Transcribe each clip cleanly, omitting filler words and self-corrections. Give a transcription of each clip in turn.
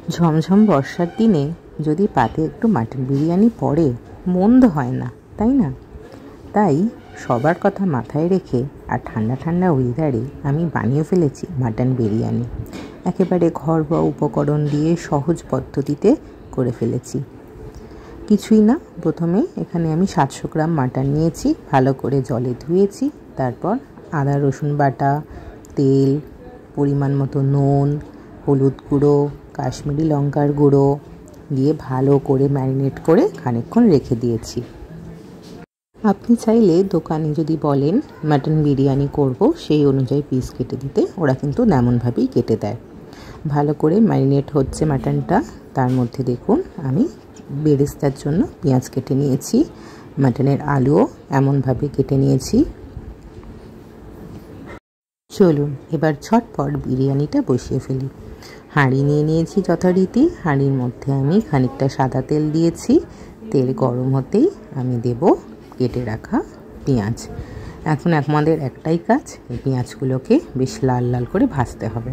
ঝমঝম বর্ষার দিনে যদি পাতে একটু মাটন বিরিয়ানি পড়ে মন্দ হয় না, তাই না? তাই সবার কথা মাথায় রেখে আর ঠান্ডা ঠান্ডা ওয়েদারে আমি বানিয়ে ফেলেছি মাটন বিরিয়ানি। একেবারে ঘরোয়া উপকরণ দিয়ে সহজ পদ্ধতিতে করে ফেলেছি। কিছুই না, প্রথমে এখানে আমি 700 গ্রাম মাটন নিয়েছি, ভালো করে জলে ধুয়েছি। তারপর আদা রসুন বাটা, তেল, পরিমাণ মতো নুন, হলুদ গুঁড়ো, কাশ্মীরি লঙ্কার গুঁড়ো দিয়ে ভালো করে ম্যারিনেট করে খানিকক্ষণ রেখে দিয়েছি। আপনি চাইলে দোকানে যদি বলেন মাটন বিরিয়ানি করব, সেই অনুযায়ী পিস কেটে দিতে, ওরা কিন্তু তেমনভাবেই কেটে দেয়। ভালো করে ম্যারিনেট হচ্ছে মাটনটা। তার মধ্যে দেখুন আমি বেরেস্তার জন্য পেঁয়াজ কেটে নিয়েছি, মাটনের আলুও এমনভাবে কেটে নিয়েছি। চলুন এবার ঝটপট বিরিয়ানিটা বসিয়ে ফেলি। হাঁড়ি নিয়ে নিয়েছি যথারীতি। হাঁড়ির মধ্যে আমি খানিকটা সাদা তেল দিয়েছি। তেল গরম হতেই আমি দেব কেটে রাখা পেঁয়াজ। এখন আমাদের একটাই কাজ, এই পেঁয়াজগুলোকে বেশ লাল লাল করে ভাজতে হবে।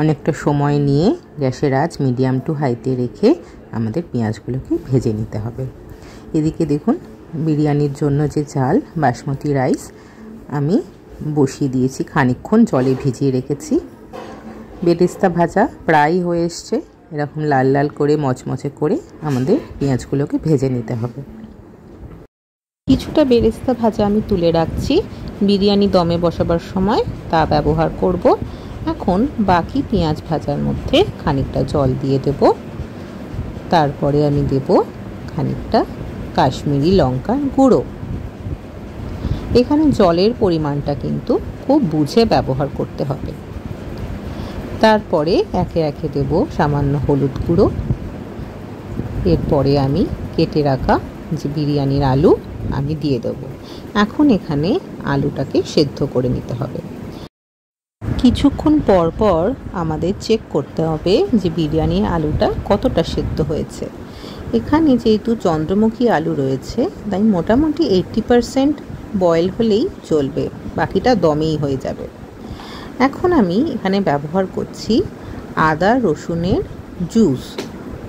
অনেকটা সময় নিয়ে গ্যাসের আঁচ মিডিয়াম টু হাইতে রেখে আমাদের পেঁয়াজগুলোকে ভেজে নিতে হবে। এদিকে দেখুন বিরিয়ানির জন্য যে চাল বাসমতি রাইস আমি বসিয়ে দিয়েছি, খানিকক্ষণ জলে ভিজিয়ে রেখেছি। বেরেস্তা ভাজা প্রায় হয়ে এসছে। এরকম লাল লাল করে মচমচে করে আমাদের পেঁয়াজগুলোকে ভেজে নিতে হবে। কিছুটা বেরেস্তা ভাজা আমি তুলে রাখছি, বিরিয়ানি দমে বসাবার সময় তা ব্যবহার করব। এখন বাকি পেঁয়াজ ভাজার মধ্যে খানিকটা জল দিয়ে দেব। তারপরে আমি দেব খানিকটা কাশ্মীরি লঙ্কার গুঁড়ো। এখানে জলের পরিমাণটা কিন্তু খুব বুঝে ব্যবহার করতে হবে। তারপরে একে একে দেব সামান্য হলুদ গুঁড়ো। এরপরে আমি কেটে রাখা যে বিরিয়ানির আলু আমি দিয়ে দেব। এখন এখানে আলুটাকে সেদ্ধ করে নিতে হবে। কিছুক্ষণ পর পর আমাদের চেক করতে হবে যে বিরিয়ানির আলুটা কতটা সেদ্ধ হয়েছে। এখানে যেহেতু চন্দ্রমুখী আলু রয়েছে, তাই মোটামুটি 80% বয়েল হলেই চলবে, বাকিটা দমেই হয়ে যাবে। এখন আমি এখানে ব্যবহার করছি আদা রসুনের জুস,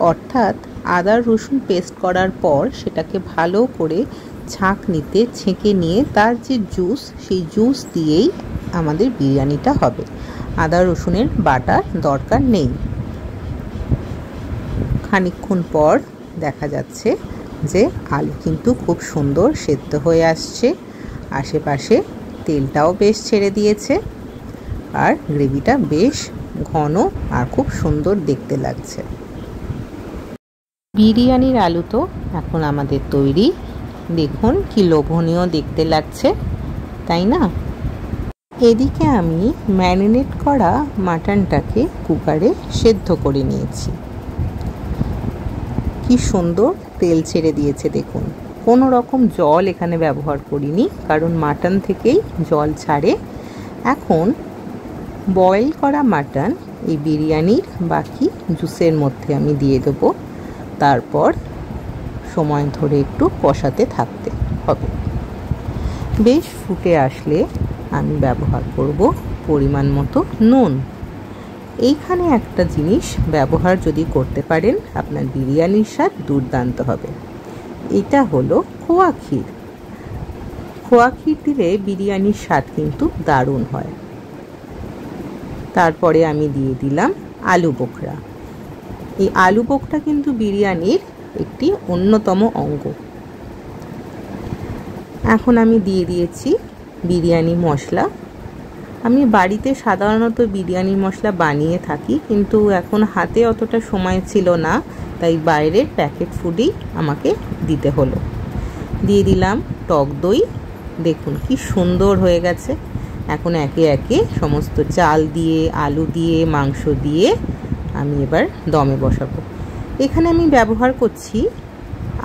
অর্থাৎ আদা রসুন পেস্ট করার পর সেটাকে ভালো করে ছাঁকনিতে ছেঁকে নিয়ে তার যে জুস, সেই জুস দিয়েই আমাদের বিরিয়ানিটা হবে। আদা রসুনের বাটার দরকার নেই। খানিকক্ষণ পর দেখা যাচ্ছে যে আলু কিন্তু খুব সুন্দর সেদ্ধ হয়ে আসছে, আশেপাশে তেলটাও বেশ ছেড়ে দিয়েছে, আর গ্রেভিটা বেশ ঘন আর খুব সুন্দর দেখতে লাগছে। বিরিয়ানির আলু তো এখন আমাদের তৈরি। দেখুন কি লোভনীয় দেখতে লাগছে, তাই না? এদিকে আমি ম্যারিনেট করা মাটনটাকে কুকারে সেদ্ধ করে নিয়েছি। কি সুন্দর তেল ছেড়ে দিয়েছে দেখুন। কোনো রকম জল এখানে ব্যবহার করিনি, কারণ মাটন থেকেই জল ছাড়ে। এখন বয়েল করা মাটন এই বিরিয়ানির বাকি জুসের মধ্যে আমি দিয়ে দেব। তারপর সময় ধরে একটু কষাতে থাকতে হবে। বেশ ফুটে আসলে আমি ব্যবহার করব পরিমাণ মতো নুন। এইখানে একটা জিনিস ব্যবহার যদি করতে পারেন, আপনার বিরিয়ানির স্বাদ দুর্দান্ত হবে। এটা হলো খোয়া ক্ষীর। খোয়া ক্ষীর দিলে বিরিয়ানির স্বাদ কিন্তু দারুণ হয়। তারপরে আমি দিয়ে দিলাম আলু বোখরা। এই আলু বোখরা কিন্তু বিরিয়ানির একটি অন্যতম অঙ্গ। এখন আমি দিয়ে দিয়েছি বিরিয়ানি মশলা। আমি বাড়িতে সাধারণত বিরিয়ানি মশলা বানিয়ে থাকি, কিন্তু এখন হাতে অতটা সময় ছিল না, তাই বাইরের প্যাকেট ফুডই আমাকে দিতে হলো। দিয়ে দিলাম টক দই। দেখুন কি সুন্দর হয়ে গেছে। এখন একে একে সমস্ত চাল দিয়ে, আলু দিয়ে, মাংস দিয়ে আমি এবার দমে বসাবো। এখানে আমি ব্যবহার করছি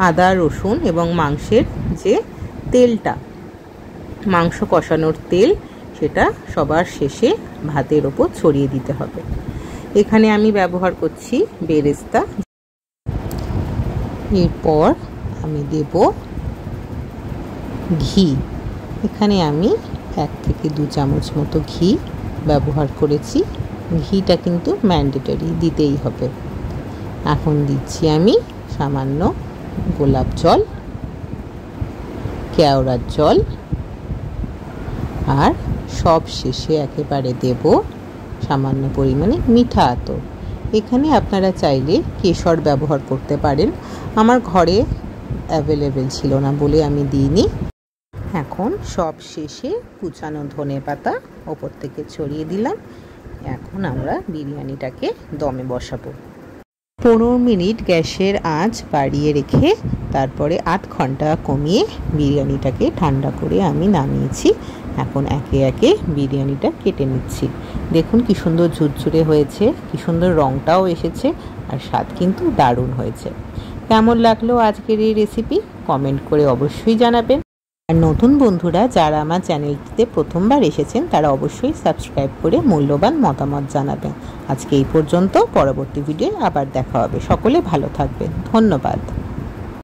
আদা রসুন এবং মাংসের যে তেলটা, মাংস কষানোর তেল, সেটা সবার শেষে ভাতের ওপর ছড়িয়ে দিতে হবে। এখানে আমি ব্যবহার করছি বেরেস্তা। এরপর আমি দেব ঘি। এখানে আমি 1 থেকে 2 চামচ মতো ঘি ব্যবহার করেছি। ঘিটা কিন্তু ম্যান্ডেটরি, দিতেই হবে। এখন দিচ্ছি আমি সামান্য গোলাপ জল, কেওড়ার জল, আর সব শেষে একেবারে দেব সামান্য পরিমাণে মিঠা আতর। এখানে আপনারা চাইলে কেশর ব্যবহার করতে পারেন, আমার ঘরে অ্যাভেলেবেল ছিল না বলে আমি দিইনি। এখন সব শেষে কুচানো ধনেপাতা ওপর থেকে ছড়িয়ে দিলাম। এখন আমরা বিরিয়ানিটাকে দমে বসাবো। 15 মিনিট গ্যাসের আঁচ বাড়িয়ে রেখে তারপরে 8 ঘন্টা কমিয়ে বিরিয়ানিটাকে ঠান্ডা করে আমি নামিয়েছি। এখন একে একে বিরিয়ানিটা কেটে নিচ্ছি। দেখুন কি সুন্দর ঝুরঝুরে হয়েছে, কি সুন্দর রঙটাও এসেছে, আর স্বাদ কিন্তু দারুণ হয়েছে। কেমন লাগলো আজকের এই রেসিপি কমেন্ট করে অবশ্যই জানাবেন। আর নতুন বন্ধুরা যারা আমার চ্যানেলটিতে প্রথমবার এসেছেন তারা অবশ্যই সাবস্ক্রাইব করে মূল্যবান মতামত জানাবেন। আজকে এই পর্যন্ত, পরবর্তী ভিডিও আবার দেখা হবে। সকলে ভালো থাকবেন, ধন্যবাদ।